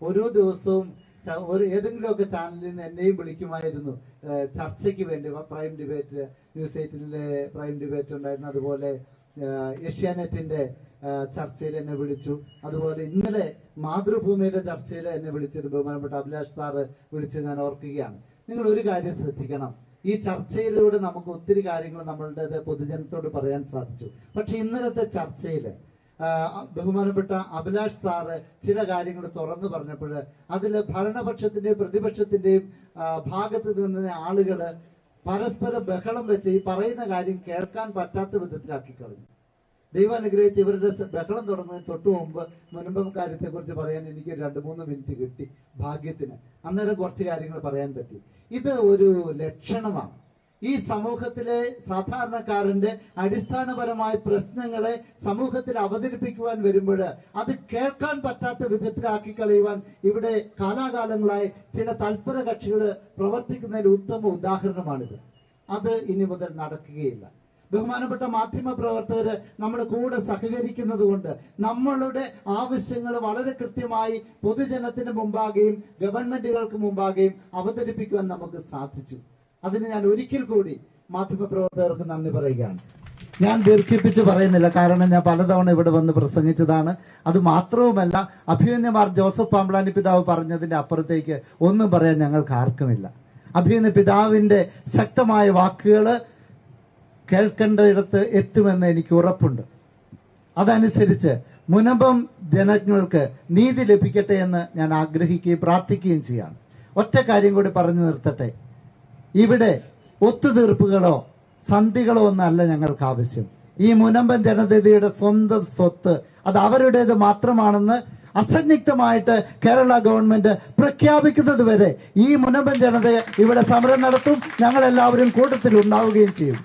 ഓരോ ദിവസവും ഏതെങ്കിലുമൊക്കെ ചാനലിൽ നിന്ന് എന്നെയും വിളിക്കുമായിരുന്നു ചർച്ചയ്ക്ക് വേണ്ടി. പ്രൈം ഡിബേറ്റ്, ന്യൂസ് 8-ലെ പ്രൈം ഡിബേറ്റ് ഉണ്ടായിരുന്നു. അതുപോലെ ഏഷ്യാനെറ്റിന്റെ ചർച്ചയിൽ എന്നെ വിളിച്ചു. അതുപോലെ ഇന്നലെ മാതൃഭൂമിയുടെ ചർച്ചയിൽ എന്നെ വിളിച്ചത് ബഹുമാനപ്പെട്ട അഭിലാഷ് സാറ് വിളിച്ച് ഞാൻ ഓർക്കുകയാണ്. നിങ്ങൾ ഒരു കാര്യം ശ്രദ്ധിക്കണം, ഈ ചർച്ചയിലൂടെ നമുക്ക് ഒത്തിരി കാര്യങ്ങൾ നമ്മളുടെ പൊതുജനത്തോട് പറയാൻ സാധിച്ചു. പക്ഷെ ഇന്നലത്തെ ചർച്ചയിൽ ബഹുമാനപ്പെട്ട അഭിലാഷ് സാറ് ചില കാര്യങ്ങൾ തുറന്നു പറഞ്ഞപ്പോൾ അതിൽ ഭരണപക്ഷത്തിന്റെയും പ്രതിപക്ഷത്തിന്റെയും ഭാഗത്ത് നിന്ന് ആളുകള് പരസ്പരം ബഹളം വെച്ച് ഈ പറയുന്ന കാര്യം കേൾക്കാൻ പറ്റാത്ത വിധത്തിലാക്കി കളഞ്ഞു. ദൈവം അനുഗ്രഹിച്ച് ഇവരുടെ ബഹളം തുടങ്ങുന്നതിന് തൊട്ടു മുൻപ് കാര്യത്തെ കുറിച്ച് പറയാൻ എനിക്ക് 2-3 മിനിറ്റ് കിട്ടി ഭാഗ്യത്തിന്. അന്നേരം കുറച്ച് കാര്യങ്ങൾ പറയാൻ പറ്റി. ഇത് ഒരു ലക്ഷണമാണ്. ഈ സമൂഹത്തിലെ സാധാരണക്കാരന്റെ അടിസ്ഥാനപരമായ പ്രശ്നങ്ങളെ സമൂഹത്തിൽ അവതരിപ്പിക്കുവാൻ വരുമ്പോൾ അത് കേൾക്കാൻ പറ്റാത്ത വിധത്തിലാക്കി കളയുവാൻ ഇവിടെ കാലാകാലങ്ങളായി ചില തൽപര കക്ഷികൾ പ്രവർത്തിക്കുന്നതിൽ ഉത്തമ ഉദാഹരണമാണിത്. അത് ഇനി മുതൽ നടക്കുകയില്ല. ബഹുമാനപ്പെട്ട മാധ്യമ പ്രവർത്തകര് നമ്മുടെ കൂടെ സഹകരിക്കുന്നത് കൊണ്ട് നമ്മളുടെ ആവശ്യങ്ങൾ വളരെ കൃത്യമായി പൊതുജനത്തിന് മുമ്പാകെയും ഗവൺമെന്റുകൾക്ക് മുമ്പാകെയും അവതരിപ്പിക്കുവാൻ നമുക്ക് സാധിച്ചു. അതിന് ഞാൻ ഒരിക്കൽ കൂടി മാധ്യമപ്രവർത്തകർക്ക് നന്ദി പറയുകയാണ്. ഞാൻ ദീർഘിപ്പിച്ച് പറയുന്നില്ല, കാരണം ഞാൻ പലതവണ ഇവിടെ വന്ന് പ്രസംഗിച്ചതാണ്. അത് മാത്രവുമല്ല, അഭിമന്യമാർ ജോസഫ് പാമ്പ്ളാനി പിതാവ് പറഞ്ഞതിന്റെ അപ്പുറത്തേക്ക് ഒന്നും പറയാൻ ഞങ്ങൾക്ക് ആർക്കുമില്ല. അഭിമന്യ പിതാവിന്റെ ശക്തമായ വാക്കുകൾ കേൾക്കേണ്ടയിടത്ത് എത്തുമെന്ന് എനിക്ക് ഉറപ്പുണ്ട്. അതനുസരിച്ച് മുനമ്പം ജനങ്ങൾക്ക് നീതി ലഭിക്കട്ടെ എന്ന് ഞാൻ ആഗ്രഹിക്കുകയും പ്രാർത്ഥിക്കുകയും ചെയ്യാണ്. ഒറ്റ കാര്യം കൂടി പറഞ്ഞു നിർത്തട്ടെ. ഇവിടെ ഒത്തുതീർപ്പുകളോ സന്ധികളോ ഒന്നല്ല ഞങ്ങൾക്ക് ആവശ്യം. ഈ മുനമ്പൻ ജനതയുടെ സ്വന്തം സ്വത്ത് അത് അവരുടേത് മാത്രമാണെന്ന് അസന്നിഗ്ധമായിട്ട് കേരള ഗവൺമെന്റ് പ്രഖ്യാപിക്കുന്നത് വരെ ഈ മുനമ്പൻ ജനത ഇവിടെ സമരം നടത്തും. ഞങ്ങളെല്ലാവരും കൂട്ടത്തിൽ ഉണ്ടാവുകയും ചെയ്യും.